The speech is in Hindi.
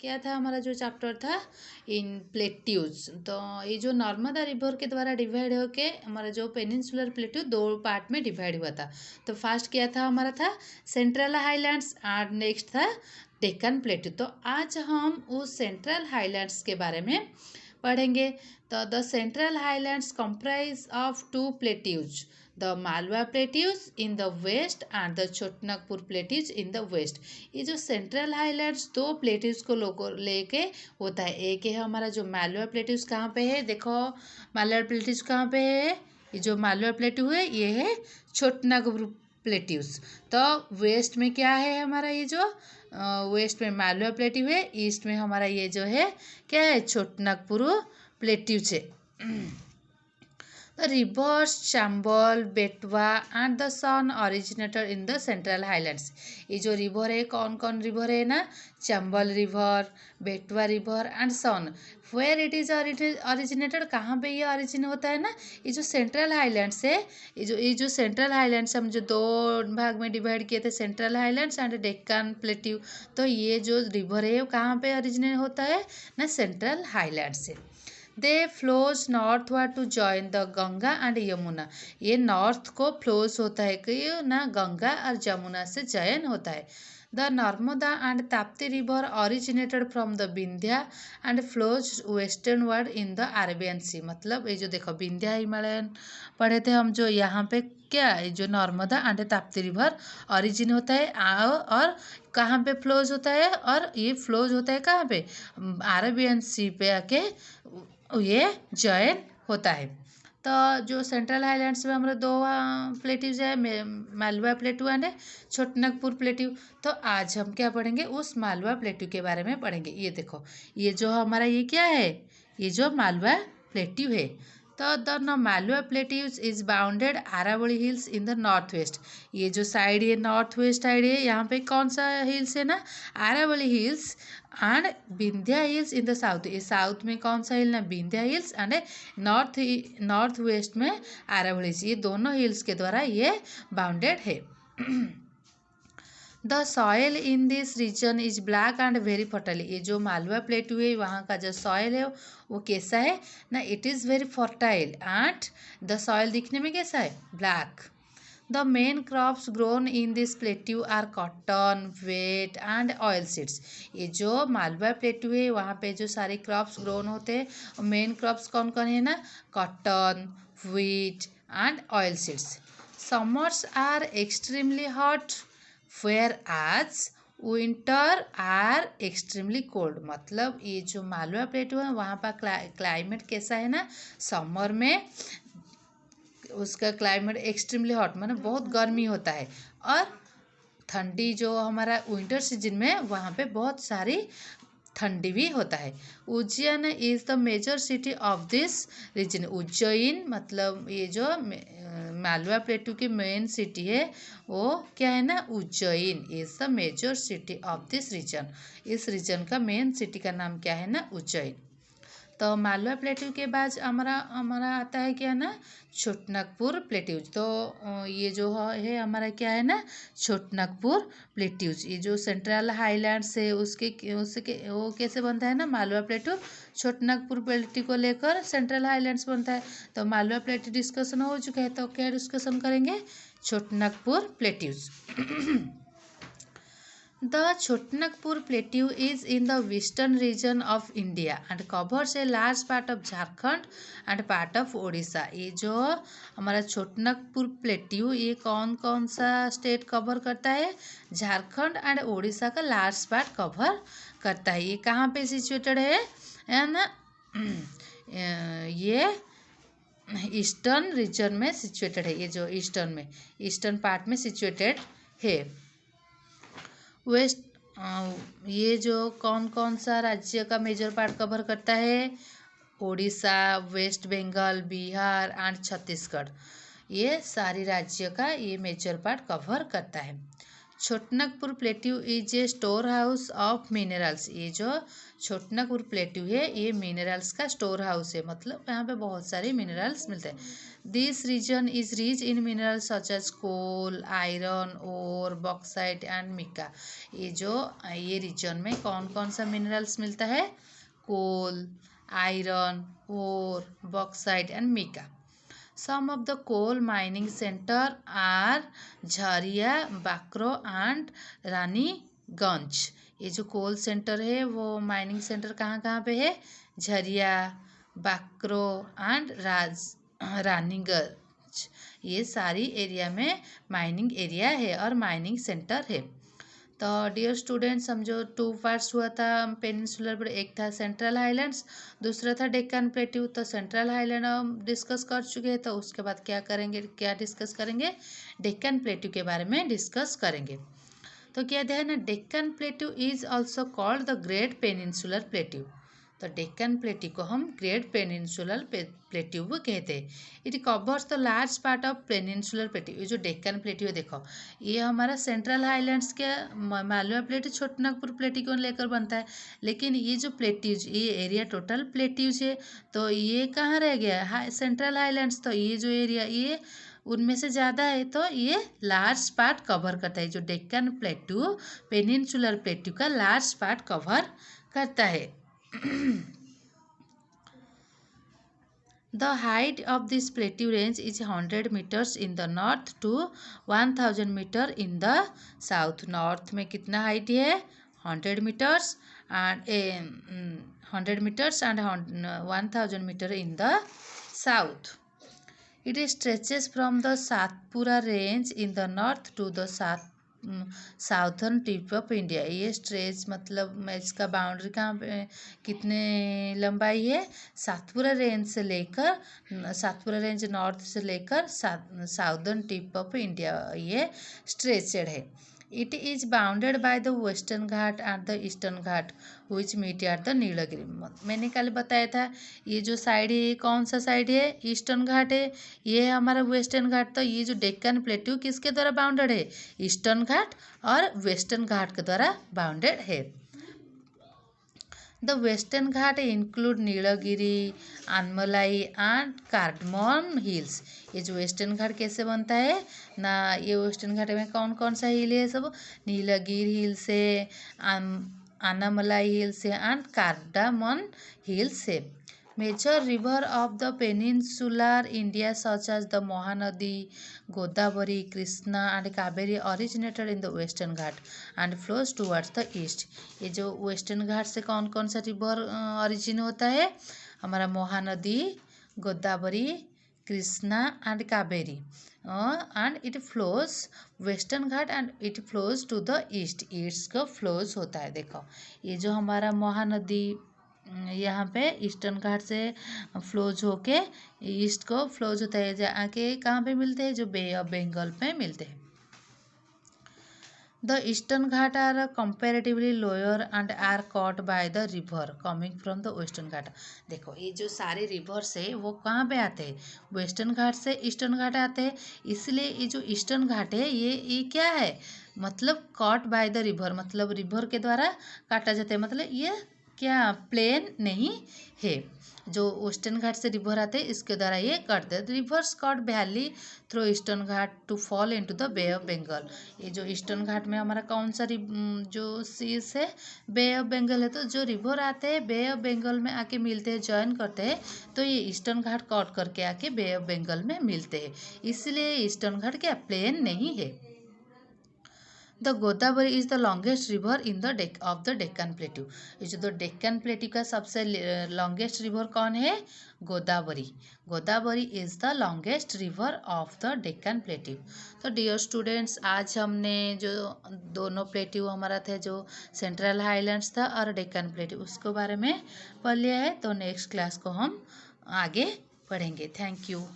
क्या था हमारा जो चैप्टर था इन प्लेट्यूज। तो ये जो नर्मदा रिवर के द्वारा डिवाइड होके हमारा जो पेनिनसुलर प्लेट्यू दो पार्ट में डिवाइड हुआ था। तो फर्स्ट क्या था हमारा था सेंट्रल हाईलैंड्स और नेक्स्ट था डेक्कन प्लेट्यू। तो आज हम उस सेंट्रल हाईलैंड्स के बारे में पढ़ेंगे। तो the central highlands comprise of two plateaus, the Malwa plateaus in the west and the Chhotanagpur plateaus in the west. ये जो सेंट्रल हाईलैंड्स दो प्लेट्यूज को लेके होता है। एक है हमारा जो मालवा प्लेट्यूज कहाँ पे है, देखो मालवा प्लेट्यूज कहाँ पे है, ये जो मालवा प्लेट्यू है ये है छोटनागपुर प्लेट्यूज। तो वेस्ट में क्या है हमारा, ये जो वेस्ट में मालवा प्लेट्यू है, ईस्ट में हमारा ये जो है क्या है छोटनागपुर प्लेट्यूज है। The rivers Chambal, Betwa and the Son originated in the Central Highlands. ये जो रिवर है कौन कौन रिवर है ना, Chambal river, Betwa river and Son. Where it is originated, कहाँ पे ये ऑरिजिन होता है ना, ये जो सेंट्रल हाईलैंड्स है, ये जो सेंट्रल हाईलैंड्स हम जो दो भाग में डिवाइड किए थे, central highlands and Deccan plateau. तो ये जो रिवर है वो कहाँ पे ऑरिजिनेट होता है ना, सेंट्रल हाईलैंड्स से। They flows northward to join the Ganga and Yamuna. ये नॉर्थ को फ्लोज होता है कि ना गंगा और यमुना से जॉइन होता है। The Narmada and Tapti river originated from the Vindhya and flows western word in the Arabian Sea. मतलब ये जो देखो विंध्या हिमालयन पढ़े थे हम, जो यहाँ पे क्या ये जो Narmada and Tapti river origin होता है और कहाँ पे फ्लोज होता है, और ये फ्लोज होता है कहाँ पे, अरेबियन सी पे आके ये जॉइन होता है। तो जो सेंट्रल हाईलैंड्स में हमारे दो प्लेट्यूज है, Malwa plateau and Chhotanagpur plateau. तो आज हम क्या पढ़ेंगे, उस मालवा प्लेट्यू के बारे में पढ़ेंगे। ये देखो ये जो हमारा ये क्या है, ये जो मालवा प्लेट्यू है। तो the Malwa plateaus is bounded Aravalli hills in the north west. ये जो साइड है नॉर्थ वेस्ट साइड है, यहाँ पे कौन सा हिल्स है ना, Aravalli hills and Vindhya hills in the south. ये साउथ में कौन सा हिल ना, Vindhya hills and north west में अरावली हिल्स। ये दोनों हिल्स के द्वारा ये बाउंडेड है। The soil in this region is black and very fertile. ये जो मालवा प्लेट्यू है वहाँ का जो सॉयल है वो कैसा है ना, it is very fertile and the soil दिखने में कैसा है, black. The main crops grown in this plateau are cotton, wheat and oil seeds. ये जो मालवा प्लेट्यू है वहाँ पे जो सारे क्रॉप्स ग्रोन होते हैं, मेन क्रॉप्स कौन कौन है ना, cotton, wheat and oil seeds. Summers are extremely hot whereas winter are extremely cold. मतलब ये जो मालवा प्लेट्यू है वहाँ पर क्लाइमेट कैसा है ना, समर में उसका क्लाइमेट एक्सट्रीमली हॉट मतलब बहुत गर्मी होता है, और ठंडी जो हमारा विंटर सीजन में वहाँ पे बहुत सारी ठंडी भी होता है। Ujjain is the major city of this region. Ujjain मतलब ये जो मालवा प्लेट्यू की मेन सिटी है वो क्या है ना, Ujjain is the major city of this region. इस रीजन का मेन सिटी का नाम क्या है ना, उज्जैन। तो मालवा प्लेट्यू के बाद हमारा हमारा आता है क्या ना, छोटनागपुर प्लेट्यूज। तो ये जो है हमारा क्या है ना, छोटनागपुर प्लेट्यूज। ये जो सेंट्रल हाईलैंड्स है उसके वो कैसे बनता है ना, मालवा प्लेट्यू छोटनागपुर प्लेट्यू को लेकर सेंट्रल हाईलैंड्स बनता है। तो मालवा प्लेट्यू डिस्कशन हो चुका है, तो क्या डिस्कशन करेंगे, Chhotanagpur plateaus. The Chotnagpur Plateau is in the western region of India and covers a large part of Jharkhand and part of Odisha. ये जो हमारा छोटनागपुर प्लेट्यू ये कौन कौन सा स्टेट कवर करता है, झारखंड एंड उड़ीसा का लार्ज पार्ट कवर करता है। ये कहाँ पे सिचुएटेड है ना, ये ईस्टर्न रीजन में सिचुएटेड है। ये जो ईस्टर्न पार्ट में सिचुएटेड है। वेस्ट ये जो कौन कौन सा राज्य का मेजर पार्ट कवर करता है, ओडिशा, वेस्ट बंगाल, बिहार एंड छत्तीसगढ़। ये सारी राज्य का ये मेजर पार्ट कवर करता है। Chhotanagpur plateau is a store house of minerals. ये जो छोटनागपुर प्लेट्यू है ये मिनरल्स का स्टोर हाउस है, मतलब यहाँ पे बहुत सारे मिनरल्स मिलते हैं। This region is rich in minerals such as coal, iron, ore, bauxite and mica. ये रीजन में कौन कौन सा मिनरल्स मिलता है? Coal, iron, ore, bauxite and mica. Some of the coal mining center are Jharia, Bokaro and Raniganj. ये जो कोल सेंटर है वो माइनिंग सेंटर कहाँ कहाँ पे है? झरिया, बाकरो एंड रानीगंज। ये सारी एरिया में माइनिंग एरिया है और माइनिंग सेंटर है। तो डियर स्टूडेंट्स, समझो 2 पार्ट्स हुआ था पेनिनसुलर पर। एक था सेंट्रल हाईलैंड्स, दूसरा था डेक्कन प्लेट्यू। तो सेंट्रल हाईलैंड हम डिस्कस कर चुके हैं, तो उसके बाद क्या करेंगे, क्या डिस्कस करेंगे? डेक्कन प्लेट्यू के बारे में डिस्कस करेंगे। तो क्या ध्यान है, Deccan plateau is also called the great peninsular plateau. तो डेक्कन प्लेट्यू को हम ग्रेट पेनिनसुलर प्लेट्यू भी कहते हैं। It covers the large part of peninsular plateau. ये जो डेक्कन प्लेट्यू देखो, ये हमारा सेंट्रल हाईलैंड्स के मालवा प्लेट्यू, छोटनागपुर प्लेट्यू को लेकर बनता है। लेकिन ये जो प्लेट्यूज, ये एरिया टोटल प्लेट्यूज है, तो ये कहाँ रह गया? Central highlands. तो ये जो एरिया ये उनमें से ज़्यादा है, तो ये लार्ज पार्ट कवर करता है। जो डेक्कन प्लेट्यू पेनिनसुलर प्लेट्यू का लार्ज पार्ट कवर करता है। The height of this plateau range is 100 meters in the north to 1000 meter in the south. North में कितना हाइट है? 100 meters and 100 meters and 1000 meter in the south. It stretches from the Satpura range in the north to the southern tip of India. ये स्ट्रेच मतलब इसका बाउंड्री कहाँ पे, कितने लंबाई है? सातपुरा रेंज से लेकर, सातपुरा रेंज नॉर्थ से लेकर साउथर्न टिप ऑफ इंडिया ये स्ट्रेचड है। It is bounded by the western Ghat and the eastern Ghat which meet at the Nilgiri. मैंने कल बताया था, ये जो साइड है कौन सा साइड है? ईस्टर्न घाट है। ये है हमारा वेस्टर्न घाट। तो ये जो डेक्कन प्लेट्यू किसके द्वारा बाउंडेड है? ईस्टर्न घाट और वेस्टर्न घाट के द्वारा बाउंडेड है। The western Ghat include Nilgiri, Anamalai and cardamom hills. ये जो वेस्टर्न घाट कैसे बनता है ना, ये वेस्टर्न घाट में कौन कौन सा हिल है? सब नीलगिरी हिल्स है, आनामलाई हिल्स है एंड कार्डामन हिल्स है। Major river of the peninsular India such as the Mahanadi, Godavari, Krishna and Kaveri originated in the western Ghat and flows towards the east. ये जो वेस्टर्न घाट से कौन कौन सा रिवर ऑरिजिन होता है? हमारा Mahanadi, Godavari, Krishna and Kaveri and it flows western Ghat and it flows to the east. East का फ्लोज होता है। देखो ये जो हमारा महानदी यहाँ पे ईस्टर्न घाट से फ्लोज होके ईस्ट को फ्लोज होता है, जाके कहाँ पे मिलते हैं? जो बे ऑफ बंगाल पे मिलते हैं। The eastern Ghat are comparatively lower and are caught by the river coming from the western Ghat. देखो ये जो सारे रिवर्स है वो कहाँ पे आते हैं? वेस्टर्न घाट से ईस्टर्न घाट आते हैं। इसलिए ये जो ईस्टर्न घाट है ये क्या है? मतलब कॉट बाय द रिवर, मतलब रिवर के द्वारा काटा जाता है। मतलब ये क्या प्लेन नहीं है। जो वेस्टर्न घाट से रिवर आते हैं इसके द्वारा ये कटते हैं। Rivers cut valley through eastern Ghat to fall into the Bay of Bengal. ये जो ईस्टर्न घाट में हमारा कौन सा जो सीज है? बे ऑफ बंगाल है। तो जो रिवर आते हैं बे ऑफ बंगाल में आके मिलते हैं, ज्वाइन करते हैं, तो ये ईस्टर्न घाट कट करके आके बे ऑफ बंगाल में मिलते हैं। इसलिए ईस्टर्न घाट क्या प्लेन नहीं है। The Godavari is the longest river in the of the Deccan plateau. ये जो डेक्कन प्लेट्यू का सबसे लॉन्गेस्ट रिवर कौन है? Godavari. Godavari is the longest river of the Deccan plateau. तो डियर स्टूडेंट्स, आज हमने जो दोनों प्लेट्यू हमारा थे, जो सेंट्रल हाईलैंड्स था और डेक्कन प्लेट्यू, उसके बारे में पढ़ लिया है। तो नेक्स्ट क्लास को हम आगे पढ़ेंगे। Thank you.